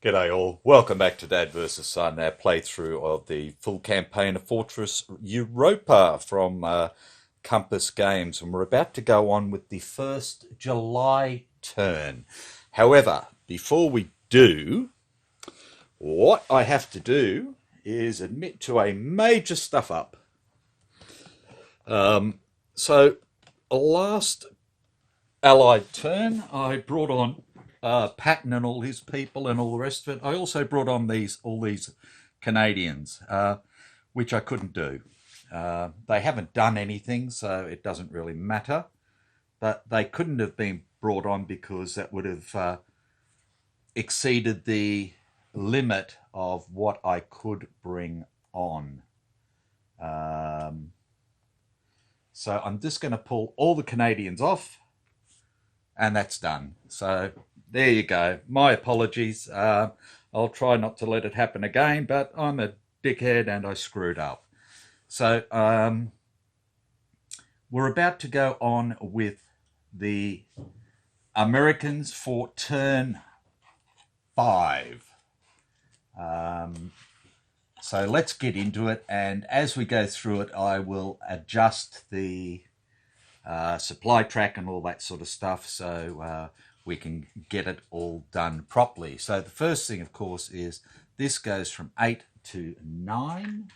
G'day all, welcome back to Dad vs Son, our playthrough of the full campaign of Fortress Europa from Compass Games, and we're about to go on with the first July turn. However, before we do, what I have to do is admit to a major stuff up. So last Allied turn I brought on Pathe and all his people and all the rest of it. I also brought on all these Canadians, which I couldn't do. They haven't done anything, so it doesn't really matter. But they couldn't have been brought on because that would have exceeded the limit of what I could bring on. So I'm just going to pull all the Canadians off, and that's done. So there you go. My apologies. I'll try not to let it happen again, but I'm a dickhead and I screwed up. So we're about to go on with the Americans for turn 5. So let's get into it, and as we go through it, I will adjust the supply track and all that sort of stuff, so we can get it all done properly. So the first thing, of course, is this goes from 8 to 9.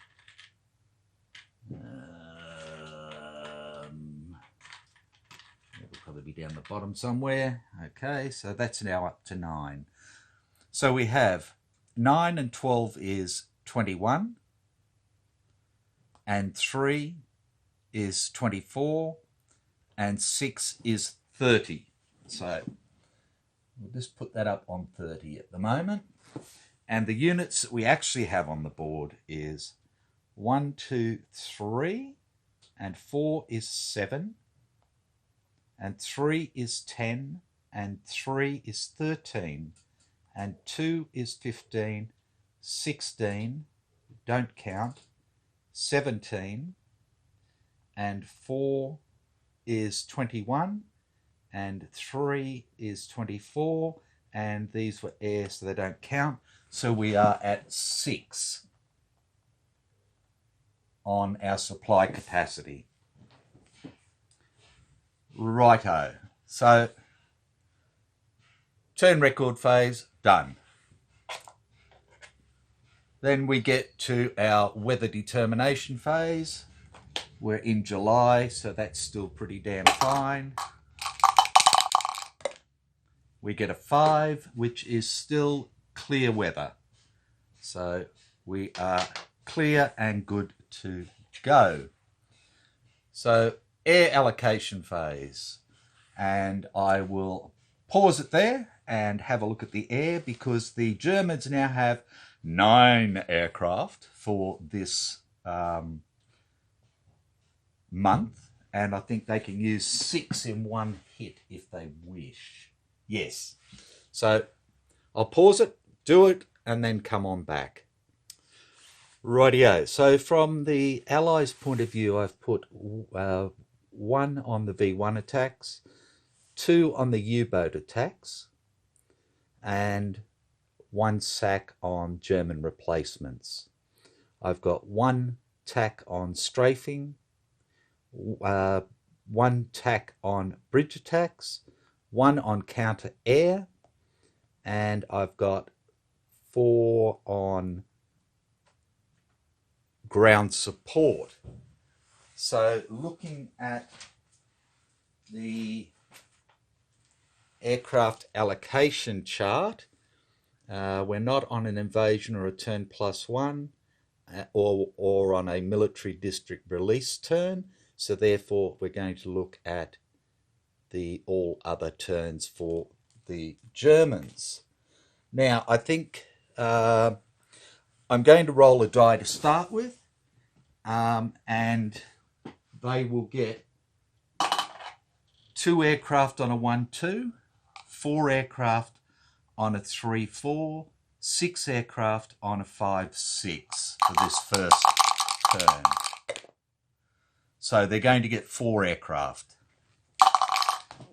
It'll probably be down the bottom somewhere. Okay, so that's now up to 9. So we have 9 and 12 is 21, and 3 is 24, and 6 is 30. So we'll just put that up on 30 at the moment. And the units that we actually have on the board is 1, 2, 3, and 4 is 7, and 3 is 10, and 3 is 13, and 2 is 15, 16, don't count, 17, and 4 is 21, and 3 is 24, and these were air, so they don't count. So we are at 6 on our supply capacity. Righto. So turn record phase done. Then we get to our weather determination phase. We're in July, so that's still pretty damn fine. We get a 5, which is still clear weather. So we are clear and good to go. So air allocation phase. And I will pause it there and have a look at the air, because the Germans now have 9 aircraft for this month, and I think they can use 6 in one hit if they wish. Yes. So I'll pause it, do it, and then come on back. Rightio. So from the Allies' point of view, I've put 1 on the V1 attacks, 2 on the U-boat attacks, and 1 sack on German replacements. I've got 1 tack on strafing, 1 tack on bridge attacks, 1 on counter air, and I've got 4 on ground support. So looking at the aircraft allocation chart, we're not on an invasion or a turn +1 or on a military district release turn, so therefore we're going to look at the all other turns for the Germans. Now I think I'm going to roll a die to start with, and they will get 2 aircraft on a 1-2, 4 aircraft on a 3-4, 6 aircraft on a 5-6 for this first turn. So they're going to get 4 aircraft.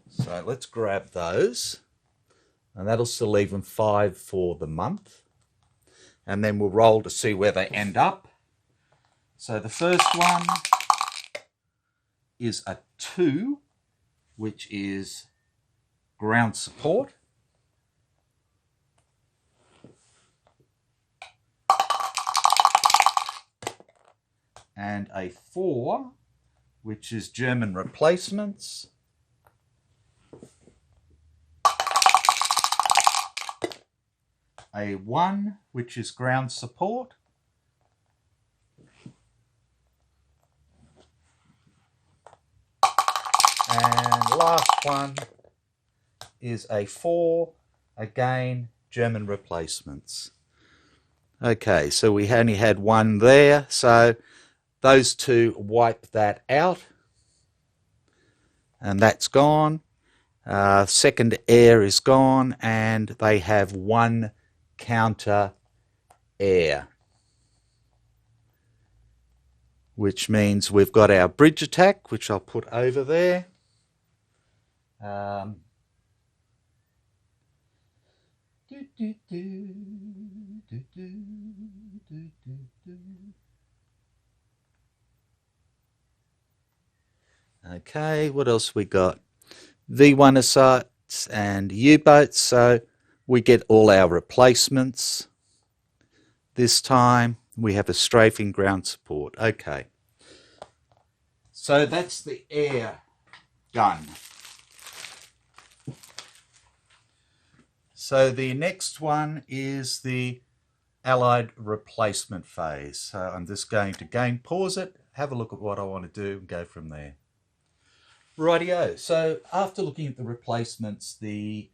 So let's grab those, and that'll still leave them 5 for the month. And then we'll roll to see where they end up. So the first one is a 2, which is ground support. And a 4, which is German replacements. A 1, which is ground support. And last one is a 4, again, German replacements. Okay, so we only had 1 there, so those 2 wipe that out, and that's gone. Second air is gone, and they have 1 counter air, which means we've got our bridge attack, which I'll put over there. Okay, what else we got? V1 assaults and U-boats, so we get all our replacements. This time we have a strafing ground support. Okay, so that's the air gun. So the next one is the Allied replacement phase. So I'm just going to again pause it, have a look at what I want to do and go from there. Rightio, so after looking at the replacements, the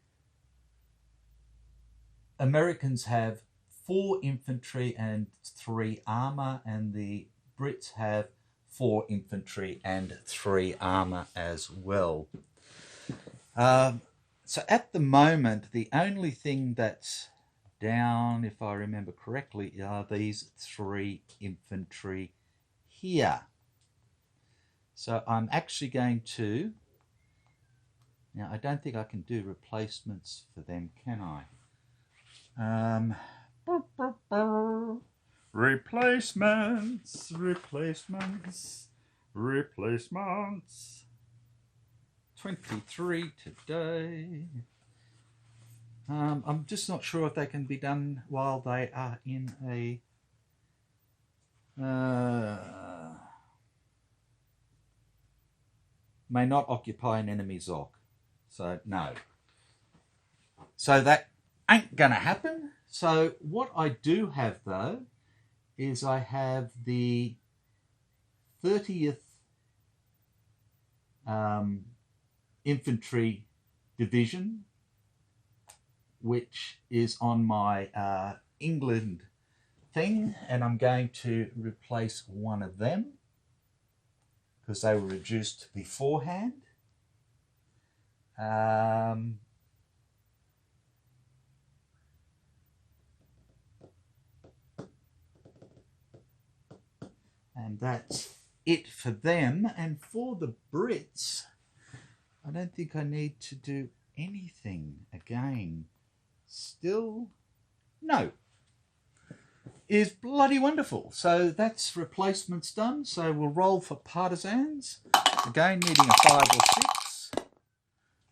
Americans have 4 infantry and 3 armour, and the Brits have 4 infantry and 3 armour as well. So at the moment, the only thing that's down, if I remember correctly, are these 3 infantry here. So I'm actually going to, now I don't think I can do replacements for them, can I? Replacements. 23 today. I'm just not sure if they can be done while they are in a may not occupy an enemy ZOC. So no. So that ain't gonna happen. So what I do have though is I have the 30th Infantry Division, which is on my England thing, and I'm going to replace one of them because they were reduced beforehand. And that's it for them. And for the Brits, I don't think I need to do anything again. Still, no. Is bloody wonderful. So that's replacements done. So we'll roll for partisans. Again, needing a 5 or 6.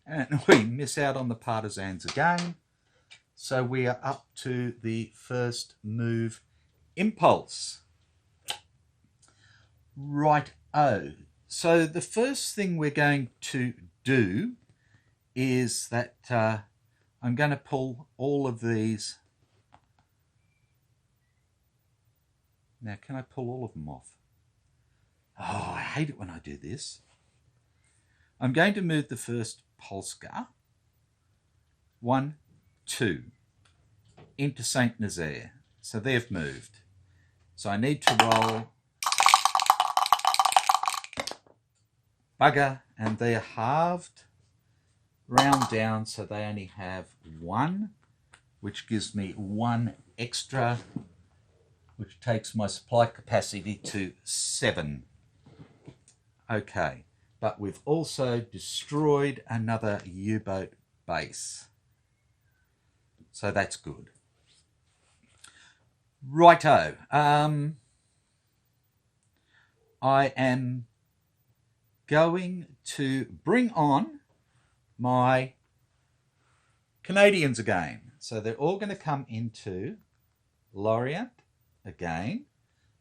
And we miss out on the partisans again. So we are up to the first move impulse. Right-o. So the first thing we're going to do is that I'm going to pull all of these. Now, can I pull all of them off? Oh, I hate it when I do this. I'm going to move the first Polska, 1, 2, into Saint Nazaire. So they've moved. So I need to roll bugger, and they're halved, round down, so they only have 1, which gives me 1 extra, which takes my supply capacity to 7. Okay, but we've also destroyed another U-boat base. So that's good. Righto. I am going to bring on my Canadians again. So they're all going to come into Lorient again,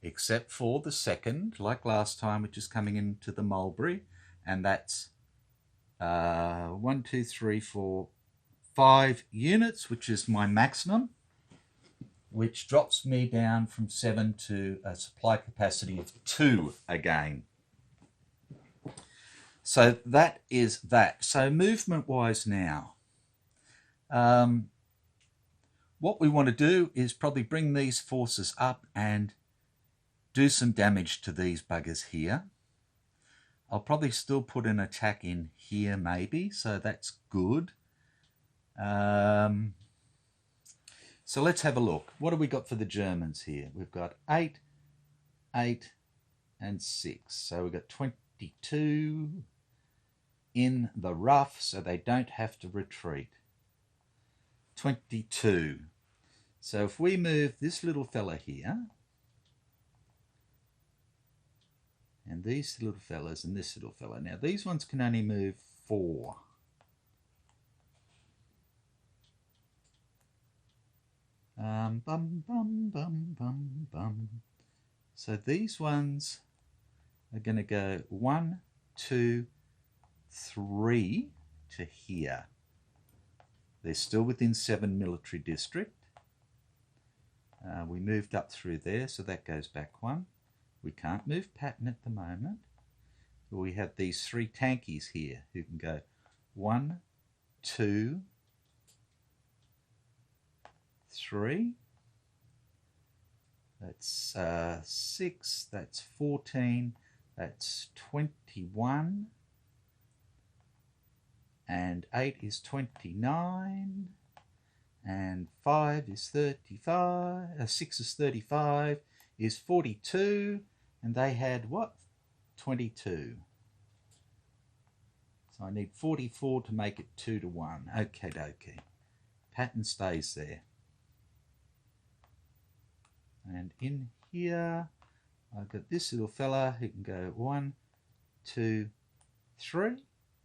except for the second, like last time, which is coming into the Mulberry. And that's 1, 2, 3, 4, 5 units, which is my maximum, which drops me down from 7 to a supply capacity of 2 again. So that is that. So movement-wise now, what we want to do is probably bring these forces up and do some damage to these buggers here. I'll probably still put an attack in here maybe, so that's good. So let's have a look. What have we got for the Germans here? We've got 8, 8, and 6. So we've got 22 in the rough, so they don't have to retreat. 22. So if we move this little fella here, and these little fellas and this little fella. Now these ones can only move 4. Bum, bum, bum, bum, bum. So these ones are going to go 1, 2, 3 to here. They're still within 7 military district. We moved up through there, so that goes back 1. We can't move Pathe at the moment. We have these 3 tankies here who can go 1, 2, 3. That's 6. That's 14. That's 21. And 8 is 29. And 5 is 35. 6 is 35. Is 42. And they had what? 22. So I need 44 to make it 2 to 1. Okay, dokie. Pattern stays there. And in here, I've got this little fella who can go 1, 2, 3.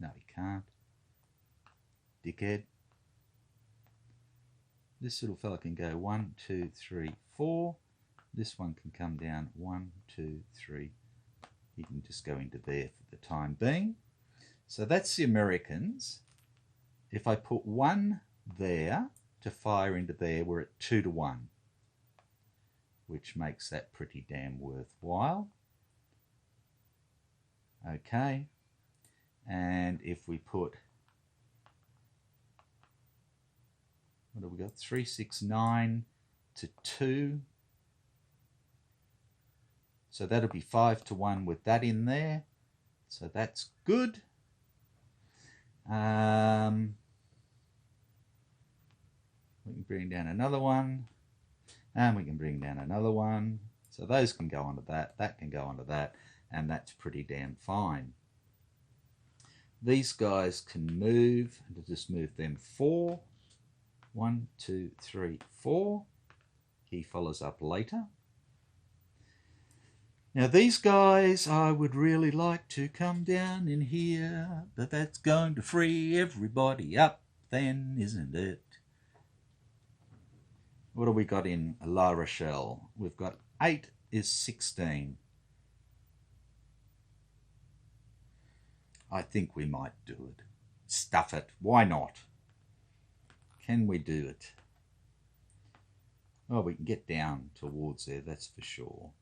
No, he can't. Dickhead. This little fella can go 1, 2, 3, 4. This one can come down 1, 2, 3. He can just go into there for the time being. So that's the Americans. If I put 1 there to fire into there, we're at 2 to 1, which makes that pretty damn worthwhile. Okay. And if we put, what have we got? 3, 6, 9 to 2. So that'll be 5 to 1 with that in there. So that's good. We can bring down another one. And we can bring down another one. So those can go onto that. That can go onto that. And that's pretty damn fine. These guys can move. And to just move them 4. 1, 2, 3, 4. He follows up later. Now these guys, I would really like to come down in here, but that's going to free everybody up then, isn't it? What have we got in La Rochelle? We've got 8 is 16. I think we might do it. Stuff it. Why not? Can we do it? Well, we can get down towards there, that's for sure.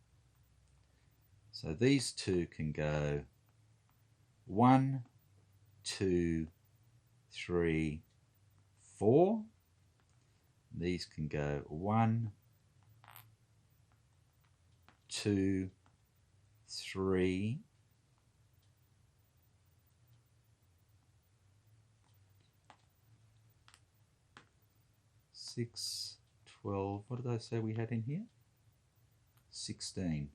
So these 2 can go 1, 2, 3, 4. These can go 1, 2, 3, 6, 12. What did I say we had in here? 16.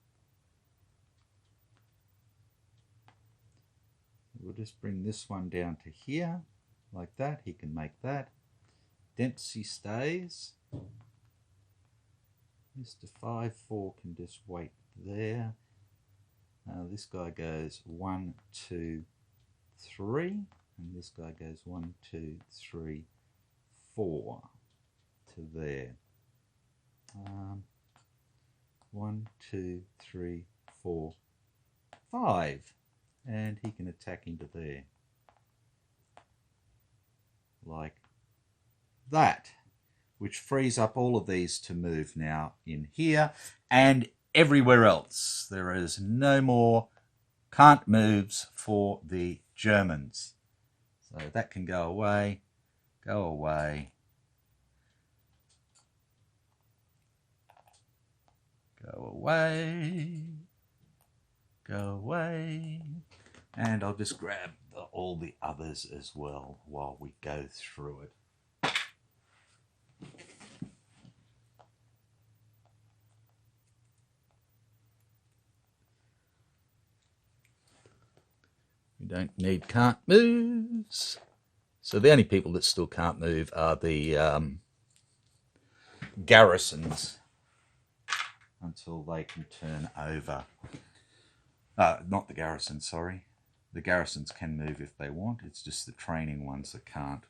We'll just bring this one down to here, like that. He can make that. Dempsey stays. Mr. 5-4 can just wait there. This guy goes 1, 2, 3. And this guy goes 1, 2, 3, 4 to there. 1, 2, 3, 4, 5. And he can attack into there. Like that. Which frees up all of these to move now in here and everywhere else. There is no more can't moves for the Germans. So that can go away, go away, go away, go away. And I'll just grab all the others as well while we go through it. We don't need can't moves. So the only people that still can't move are the garrisons until they can turn over. Not the garrison, sorry. The garrisons can move if they want. It's just the training ones that can't.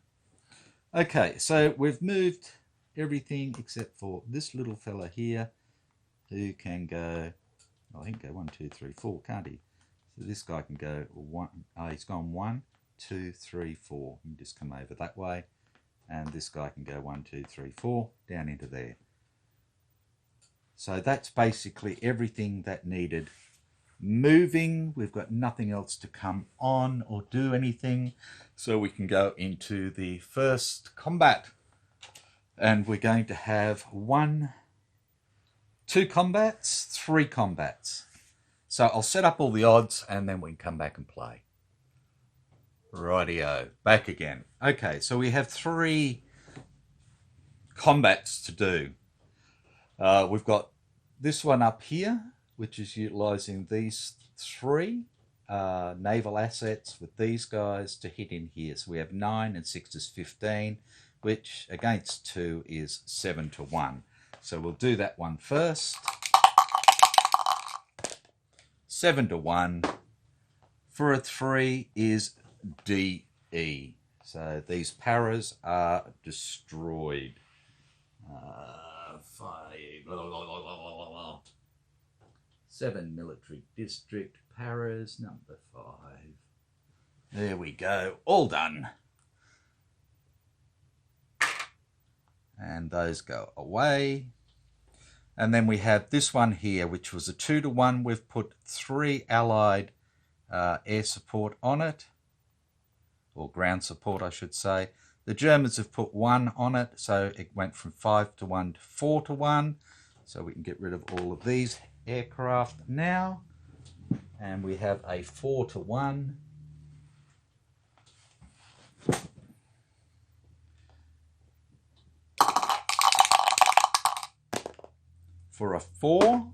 Okay, so we've moved everything except for this little fella here who can go, oh, he can go 1, 2, 3, 4, can't he? So this guy can go 1, he's gone 1, 2, 3, 4. You can just come over that way. And this guy can go 1, 2, 3, 4 down into there. So that's basically everything that needed moving. We've got nothing else to come on or do anything. So we can go into the first combat. And we're going to have 1, 2 combats, 3 combats. So I'll set up all the odds and then we can come back and play. Rightio, back again. Okay, so we have 3 combats to do. We've got this one up here, which is utilising these 3 naval assets with these guys to hit in here. So we have 9 and 6 is 15, which against 2 is 7 to 1. So we'll do that one first. 7 to 1. For a 3 is DE. So these paras are destroyed. 7 military district paras, number 5. There we go, all done. And those go away. And then we have this one here, which was a 2 to 1. We've put 3 allied air support on it, or ground support, I should say. The Germans have put 1 on it, so it went from 5 to 1 to 4 to 1. So we can get rid of all of these aircraft now. And we have a 4 to 1. For a 4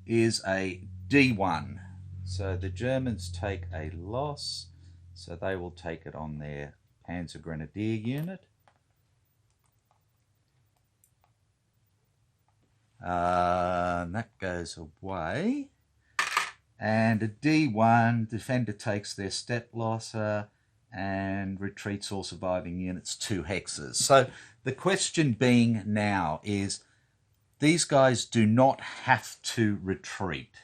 is a D1. So the Germans take a loss, so they will take it on their Panzer Grenadier unit. And that goes away. And a D1, defender takes their step losser and retreats all surviving units 2 hexes. So the question being now is, these guys do not have to retreat.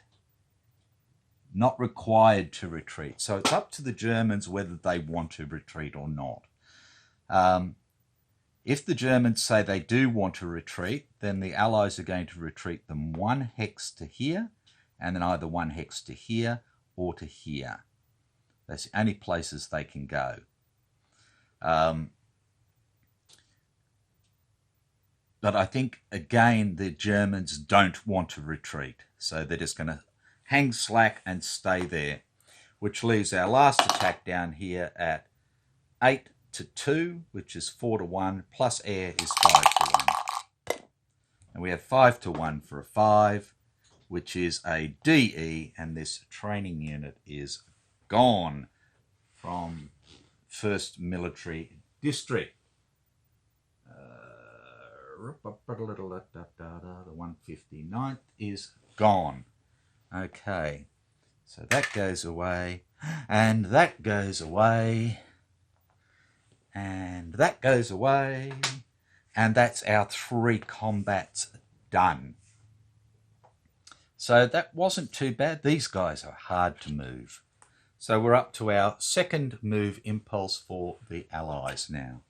Not required to retreat. So it's up to the Germans whether they want to retreat or not. If the Germans say they do want to retreat, then the Allies are going to retreat them 1 hex to here, and then either 1 hex to here or to here. That's the only places they can go. But I think, again, the Germans don't want to retreat. So they're just going to hang slack and stay there, which leaves our last attack down here at 8-2, which is 4-1, plus air is 5-1. And we have 5-1 for a 5, which is a DE, and this training unit is gone from 1st Military District. The 159th is gone. Okay, so that goes away, and that goes away, and that goes away, and that's our 3 combats done. So that wasn't too bad. These guys are hard to move. So we're up to our 2nd move impulse for the Allies now.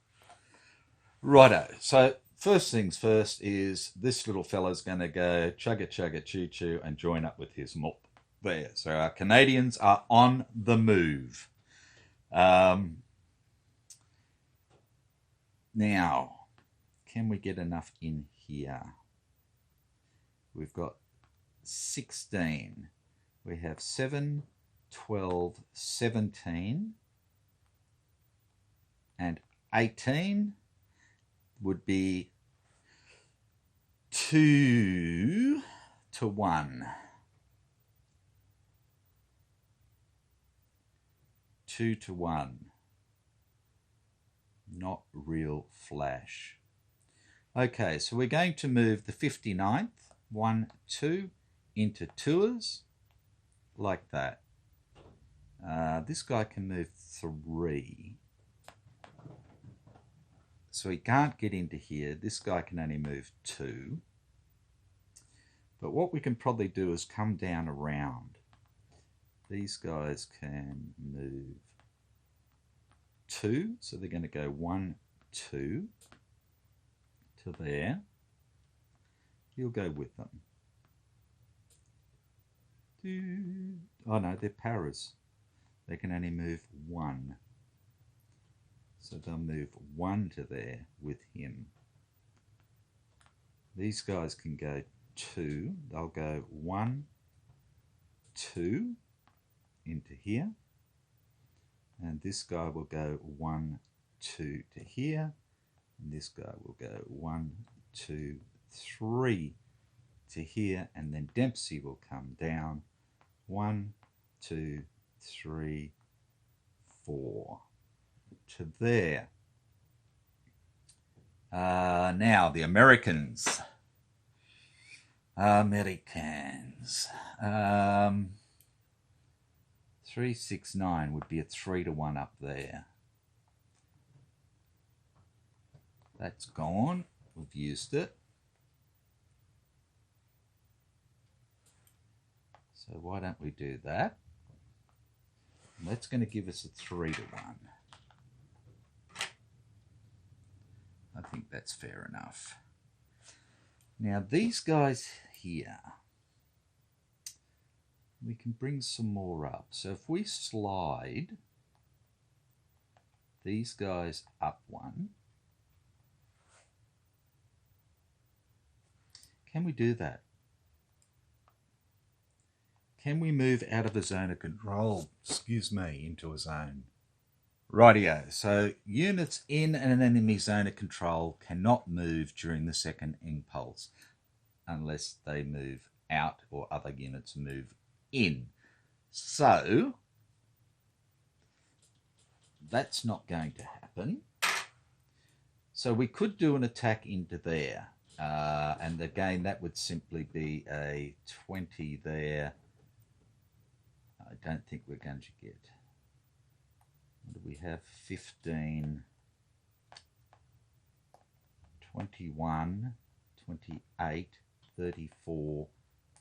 Righto, so first things first is this little fella's going to go chugga chugga choo choo and join up with his mop there. So our Canadians are on the move. Now, can we get enough in here? We've got 16. We have 7, 12, 17, and 18 would be 2-1. 2-1. Not real flash. Okay, so we're going to move the 59th, 1, 2, into tours, like that. This guy can move 3. So he can't get into here. This guy can only move 2. But what we can probably do is come down around. These guys can move 2. So they're going to go 1, 2 to there. He'll go with them. Oh no, they're paras. They can only move 1. So they'll move 1 to there with him. These guys can go 2. They'll go 1, 2 into here. And this guy will go 1, 2 to here. And this guy will go 1, 2, 3 to here. And then Dempsey will come down 1, 2, 3, 4 to there. Now the Americans. 369 would be a 3-1 up there. That's gone. We've used it. So why don't we do that? And that's going to give us a 3-1. I think that's fair enough. Now these guys here, we can bring some more up. So if we slide these guys up 1, can we do that? Can we move out of a zone of control, into a zone? Rightio, so units in an enemy zone of control cannot move during the 2nd impulse unless they move out or other units move in. So that's not going to happen. So we could do an attack into there. And again, that would simply be a 20 there. I don't think we're going to get... What do we have? 15, 21, 28, 34,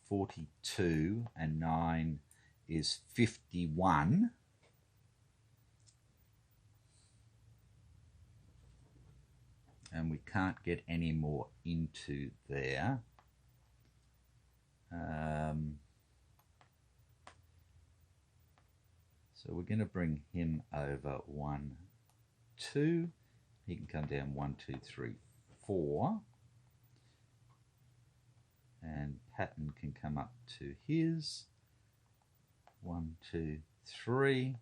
42, and 9 is 51. And we can't get any more into there. So we're going to bring him over 1, 2. He can come down 1, 2, 3, 4. Pathe can come up to his. 1, 2, 3.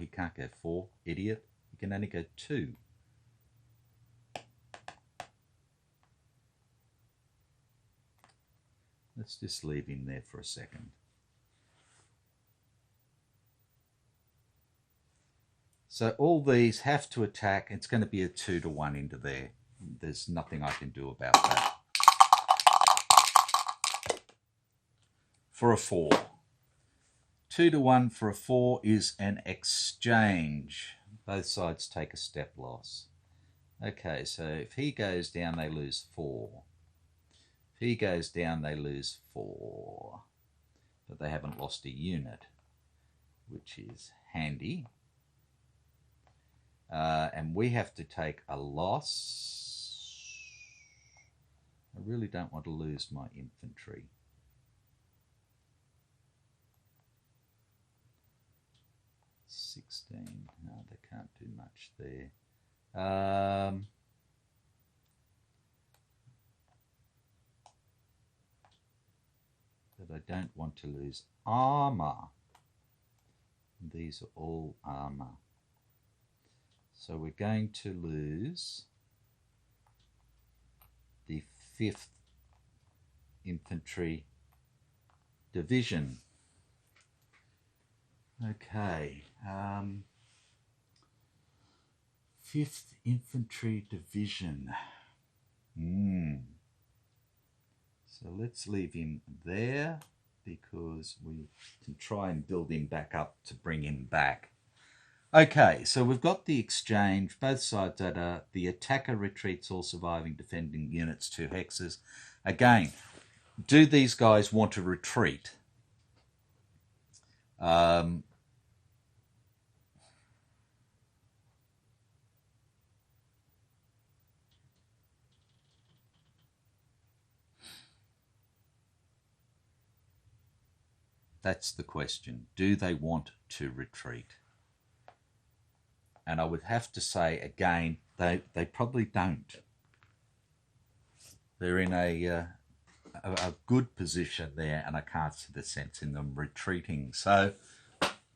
He can't go 4, idiot. He can only go 2. Let's just leave him there for a second. So all these have to attack. It's going to be a 2-to-1 into there. There's nothing I can do about that. For a 4. 2-to-1 for a 4 is an exchange. Both sides take a step loss. Okay, so if he goes down, they lose 4. If he goes down, they lose 4. But they haven't lost a unit, which is handy. And we have to take a loss. I really don't want to lose my infantry. No, they can't do much there. But I don't want to lose armour. These are all armour. So we're going to lose the 5th Infantry Division. Okay. 5th Infantry Division. So let's leave him there because we can try and build him back up to bring him back. Okay, so we've got the exchange. Both sides are the attacker retreats all surviving defending units 2 hexes. Again, do these guys want to retreat? That's the question. Do they want to retreat? And I would have to say, again, they probably don't. They're in a good position there, and I can't see the sense in them retreating. So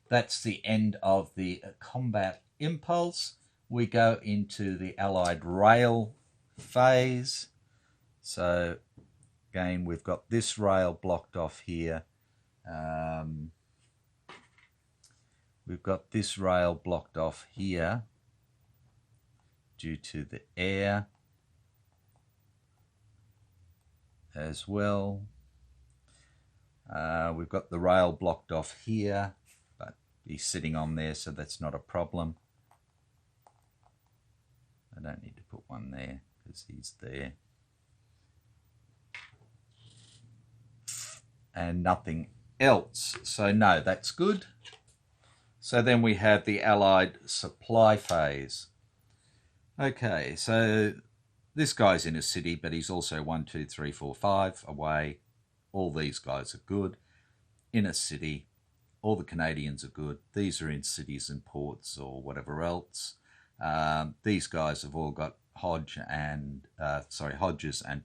that's the end of the combat impulse. We go into the Allied rail phase. So again, we've got this rail blocked off here. We've got this rail blocked off here due to the air as well. We've got the rail blocked off here, but he's sitting on there, so that's not a problem. I don't need to put one there because he's there. And nothing else. So no, that's good. So then we have the Allied supply phase. Okay, so this guy's in a city, but he's also 1, 2, 3, 4, 5 away. All these guys are good. In a city, all the Canadians are good. These are in cities and ports or whatever else. These guys have all got Hodges and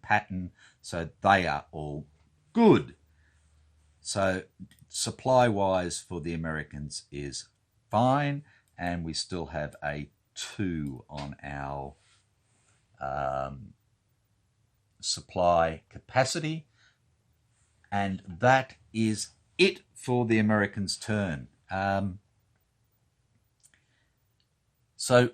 Pathe, so they are all good. So supply-wise for the Americans is fine, and we still have a 2 on our supply capacity, and that is it for the Americans' turn. So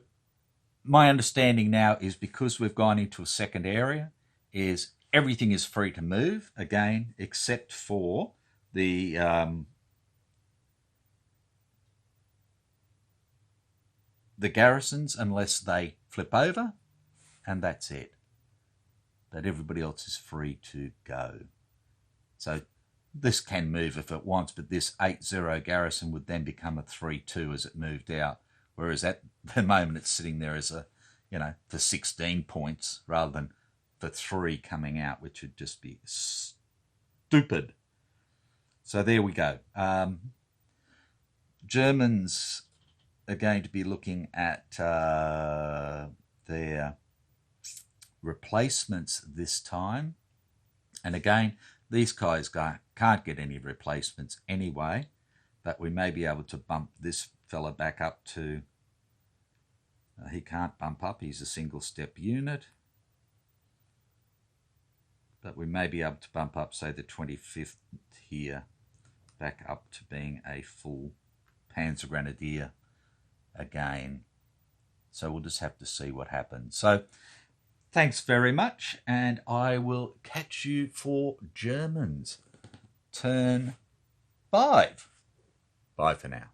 my understanding now is because we've gone into a second area, is everything is free to move again, except for the garrisons, unless they flip over, and that's it. But everybody else is free to go. So this can move if it wants, but this 8-0 garrison would then become a 3-2 as it moved out. Whereas at the moment it's sitting there as a, for 16 points rather than for 3 coming out, which would just be stupid. So there we go. Germans are going to be looking at their replacements this time. And again, these guys can't get any replacements anyway, but we may be able to bump this fella back up to, he can't bump up, he's a single step unit. But we may be able to bump up, say, the 25th here, back up to being a full Panzer Grenadier again. So we'll just have to see what happens. So thanks very much, and I will catch you for Germans. Turn 5. Bye for now.